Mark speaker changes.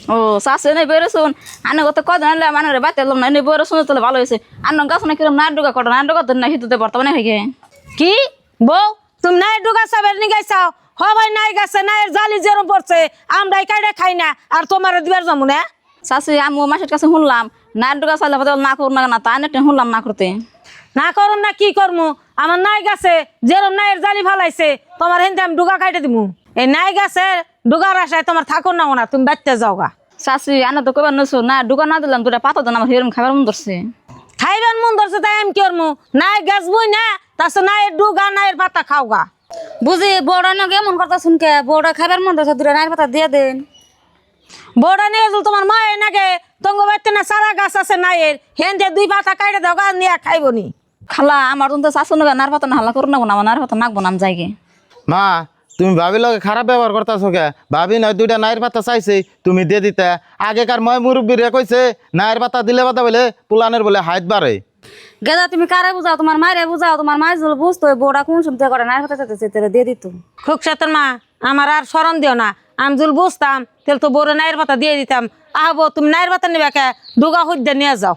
Speaker 1: ও শাশু নেই বেরোছুন আনে কত কদিন আনলে মানুষ বাতে এলাম না এনে বেরোছুন তাহলে ভালো হয়েছে আন্ন গাছ না কিরম নাইট ডুগা কটো নাইট ডুগা না হিতুতে বর্তমানে হয়ে গে
Speaker 2: কি বউ তুমি নাই ডুগা সাবের নিগাইছাও হ ভাই নাই গাছে নাইয়ের জালি যেরম পড়ছে আমরাই কাইডা খাই না আর তোমার দিবার যাবো না
Speaker 1: শাশু আমি মাসের কাছে শুনলাম নাইট ডুগা চাইলে না করুন না তাই না শুনলাম না করতে
Speaker 2: না করুন না কি করমু আমার নাই গাছে যেরম নাইয়ের জালি ফালাইছে তোমার হেনতে আমি ডুগা খাইতে দিমু এই নাই গাছে ডুগার আশায় তোমার থাকুন না না তুমি বাড়তে যাও গা
Speaker 1: শাশু আনে তো কবার নছো না ডুগা না দিলাম দুটা পাতা দেন আমার হিরম খাবার মন ধরছে
Speaker 2: খাইবার মন ধরছে তাই আমি কি করমু নাই গাছ বই না তাছাড়া নাইয়ের ডুগা নাইয়ের পাতা খাও গা
Speaker 3: বুঝি বড়া না কেমন কথা শুনকে বড়া খাবার মন আছে দুটা নাইর পাতা দিয়ে দেন
Speaker 2: বড়া নিয়ে গেল তোমার মায়ের নাকি তঙ্গ বাড়তে না সারা গাছ আছে নাইয়ের হেন দিয়ে দুই পাতা কাইটে দাও গাছ নিয়ে খাইবো নি
Speaker 1: খালা আমার তো শাশু নগা নার পাতা না হাল্লা করুন না আমার নার পাতা নাকবো নাম যাইগে
Speaker 4: মা তুমি ভাবির লগে খারাপ ব্যবহার করতেছো কে ভাবি নয় দুইটা নাইর পাতা চাইছে তুমি দিয়ে দিতে আগেকার মই মুরব্বীরে কইছে নাইর পাতা দিলে পাতা বলে পুলানের বলে হাইট বাড়ে
Speaker 3: গেদা তুমি কারে বুঝাও তোমার মায়ের বুঝাও তোমার মায়ের যদি বুঝতো বড়া কোন শুনতে করে নাইর পাতা চাইতে দিয়ে দিত
Speaker 2: খুব সেতন মা আমার আর স্মরণ দিও না আমি যদি বুঝতাম তাহলে তো বড় নাইয়ের পাতা দিয়ে দিতাম আহবো তুমি নাইয়ের পাতা নিবে কে ডুগা হইতে নিয়ে যাও